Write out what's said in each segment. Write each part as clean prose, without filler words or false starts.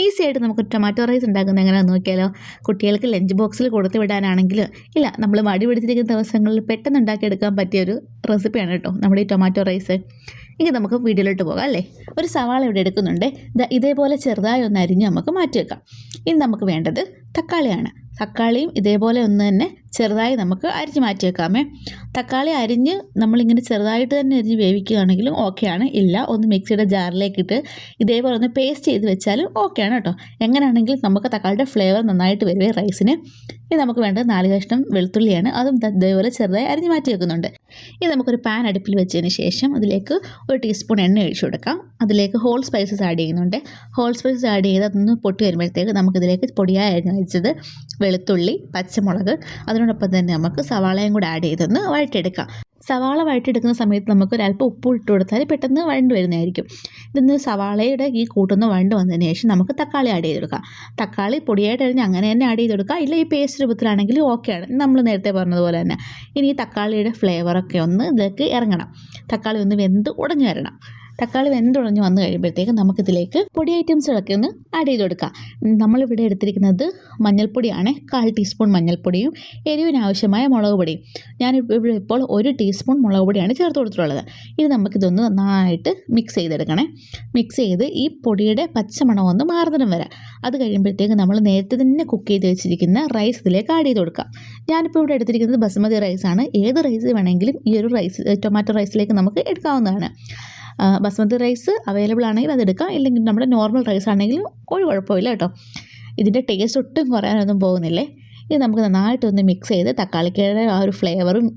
Easy ആയിട്ട് നമുക്ക് tomato rice ഉണ്ടാക്കുന്നത് എങ്ങനെയാണെന്ന് നോക്കിയാലോ. കുട്ടികൾക്ക് ലഞ്ച് ബോക്സിൽ കൊടുത്തു വിടാനാണെങ്കിൽ ഇല്ല, നമ്മൾ മടി പിടിച്ചിരിക്കുന്ന ദിവസങ്ങളിൽ പെട്ടെന്ന് ഉണ്ടാക്കിയെടുക്കാൻ പറ്റിയൊരു റെസിപ്പിയാണ് കേട്ടോ നമ്മുടെ ഈ ടൊമാറ്റോ റൈസ്. ഇനി നമുക്ക് വീഡിയോയിലോട്ട് പോകാം അല്ലേ. ഒരു സവാള ഇവിടെ എടുക്കുന്നുണ്ട്. ഇതേപോലെ ചെറുതായി ഒന്ന് അരിഞ്ഞ് നമുക്ക് മാറ്റി വെക്കാം. ഇനി നമുക്ക് വേണ്ടത് തക്കാളിയാണ്. തക്കാളിയും ഇതേപോലെ ഒന്ന് തന്നെ ചെറുതായി നമുക്ക് അരിഞ്ഞ് മാറ്റി വെക്കാമേ. തക്കാളി അരിഞ്ഞ് നമ്മളിങ്ങനെ ചെറുതായിട്ട് തന്നെ അരിഞ്ഞ് വേവിക്കുകയാണെങ്കിലും ഓക്കെയാണ്. ഇല്ല, ഒന്ന് മിക്സിയുടെ ജാറിലേക്കിട്ട് ഇതേപോലെ ഒന്ന് പേസ്റ്റ് ചെയ്ത് വെച്ചാലും ഓക്കെയാണ് കേട്ടോ. എങ്ങനെയാണെങ്കിലും നമുക്ക് തക്കാളിയുടെ ഫ്ലേവർ നന്നായിട്ട് വരുവേ റൈസിന്. ഇനി നമുക്ക് വേണ്ടത് 4 കഷ്ണം വെളുത്തുള്ളിയാണ്. അതും ഇതേപോലെ ചെറുതായി അരിഞ്ഞ് മാറ്റി വെക്കുന്നുണ്ട്. ഇനി നമുക്കൊരു പാൻ അടുപ്പിൽ വെച്ചതിന് ശേഷം അതിലേക്ക് 1 ടീസ്പൂൺ എണ്ണ ഒഴിച്ചു കൊടുക്കാം. അതിലേക്ക് ഹോൾ സ്പൈസസ് ആഡ് ചെയ്യുന്നുണ്ട്. ഹോൾ സ്പൈസസ് ആഡ് ചെയ്ത് അതൊന്ന് പൊട്ടി വരുമ്പോഴത്തേക്ക് നമുക്കിതിലേക്ക് പൊടിയായി അരിഞ്ഞ് വെച്ചത് വെളുത്തുള്ളി, പച്ചമുളക്, അതിനോടൊപ്പം തന്നെ നമുക്ക് സവാളയും കൂടെ ആഡ് ചെയ്തൊന്ന് വഴറ്റിയെടുക്കാം. സവാള വഴറ്റിയെടുക്കുന്ന സമയത്ത് നമുക്ക് ഒരല്പം ഉപ്പ് ഇട്ട് കൊടുത്താൽ പെട്ടെന്ന് വഴണ്ട് വരുന്നതായിരിക്കും. ഇതൊന്ന് സവാളയുടെ ഈ കൂട്ടുന്ന വഴണ്ട് വന്നതിന് ശേഷം നമുക്ക് തക്കാളി ആഡ് ചെയ്ത് കൊടുക്കാം. തക്കാളി പൊടിയായിട്ട് അരിഞ്ഞ് അങ്ങനെ തന്നെ ആഡ് ചെയ്ത് കൊടുക്കാം. ഇല്ല, ഈ പേസ്റ്റ് രൂപത്തിലാണെങ്കിൽ ഓക്കെയാണ്, നമ്മൾ നേരത്തെ പറഞ്ഞതുപോലെ തന്നെ. ഇനി ഈ തക്കാളിയുടെ ഫ്ലേവറൊക്കെ ഒന്ന് ഇതിലേക്ക് ഇറങ്ങണം. തക്കാളി ഒന്ന് വെന്ത് ഉടഞ്ഞു വരണം. തക്കാളി വെന്തുടഞ്ഞ് വന്നു കഴിയുമ്പോഴത്തേക്ക് നമുക്കിതിലേക്ക് പൊടി ഐറ്റംസുകളൊക്കെ ഒന്ന് ആഡ് ചെയ്ത് കൊടുക്കാം. നമ്മളിവിടെ എടുത്തിരിക്കുന്നത് മഞ്ഞൾപ്പൊടിയാണ്. 1/4 ടീസ്പൂൺ മഞ്ഞൾപ്പൊടിയും എരിവിനാവശ്യമായ മുളക് പൊടിയും. ഇവിടെ ഇപ്പോൾ 1 ടീസ്പൂൺ മുളക് പൊടിയാണ് ചേർത്ത് കൊടുത്തിട്ടുള്ളത്. ഇത് നമുക്കിതൊന്ന് നന്നായിട്ട് മിക്സ് ചെയ്തെടുക്കണേ. മിക്സ് ചെയ്ത് ഈ പൊടിയുടെ പച്ചമണം ഒന്ന് മാറുന്നതിനും വരാം. അത് കഴിയുമ്പോഴത്തേക്ക് നമ്മൾ നേരത്തെ തന്നെ കുക്ക് ചെയ്ത് വെച്ചിരിക്കുന്ന റൈസ് ഇതിലേക്ക് ആഡ് ചെയ്ത് കൊടുക്കാം. ഞാനിപ്പോൾ ഇവിടെ എടുത്തിരിക്കുന്നത് ബസുമതി റൈസാണ്. ഏത് റൈസ് വേണമെങ്കിലും ഈ ഒരു ടൊമാറ്റോ റൈസിലേക്ക് നമുക്ക് എടുക്കാവുന്നതാണ്. ബസ്മതി റൈസ് അവൈലബിൾ ആണെങ്കിൽ അതെടുക്കാം. ഇല്ലെങ്കിൽ നമ്മുടെ നോർമൽ റൈസ് ആണെങ്കിലും ഒരു കുഴപ്പമില്ല കേട്ടോ. ഇതിൻ്റെ ടേസ്റ്റ് ഒട്ടും കുറയാനൊന്നും പോകുന്നില്ലേ. ഇത് നമുക്ക് നന്നായിട്ടൊന്ന് മിക്സ് ചെയ്ത് തക്കാളിക്കയുടെ ആ ഒരു ഫ്ലേവറും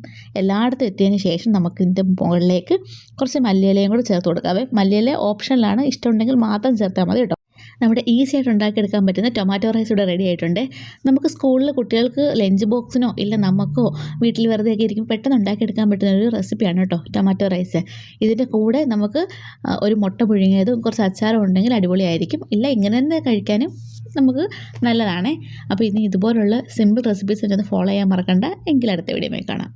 എല്ലായിടത്തും എത്തിയതിന് ശേഷം നമുക്കിതിൻ്റെ മുകളിലേക്ക് കുറച്ച് മല്ലിയിലയും കൂടെ ചേർത്ത് കൊടുക്കാവേ. മല്ലിയില ഓപ്ഷനിലാണ്, ഇഷ്ടമുണ്ടെങ്കിൽ മാത്രം ചേർത്താൽ മതി കേട്ടോ. നമ്മുടെ ഈസി ആയിട്ട് ഉണ്ടാക്കിയെടുക്കാൻ പറ്റുന്ന ടൊമാറ്റോ റൈസ് ഇവിടെ റെഡി ആയിട്ടുണ്ട്. നമുക്ക് സ്കൂളിൽ കുട്ടികൾക്ക് ലഞ്ച് ബോക്സിനോ ഇല്ല നമുക്കോ വീട്ടിൽ വെറുതെ ഒക്കെ ഇരിക്കും പെട്ടെന്ന് ഉണ്ടാക്കിയെടുക്കാൻ പറ്റുന്ന ഒരു റെസിപ്പിയാണ് കേട്ടോ ടൊമാറ്റോ റൈസ്. ഇതിൻ്റെ കൂടെ നമുക്ക് ഒരു മുട്ട പുഴുങ്ങിയതും കുറച്ച് അച്ചാറും ഉണ്ടെങ്കിൽ അടിപൊളിയായിരിക്കും. ഇല്ല, ഇങ്ങനെ തന്നെ കഴിക്കാനും നമുക്ക് നല്ലതാണ്. അപ്പോൾ ഇനി ഇതുപോലുള്ള സിമ്പിൾ റെസിപ്പീസ് ഒന്ന് ഫോളോ ചെയ്യാൻ മറക്കണ്ട. എങ്കിൽ അടുത്ത വീഡിയോയിൽ കാണാം.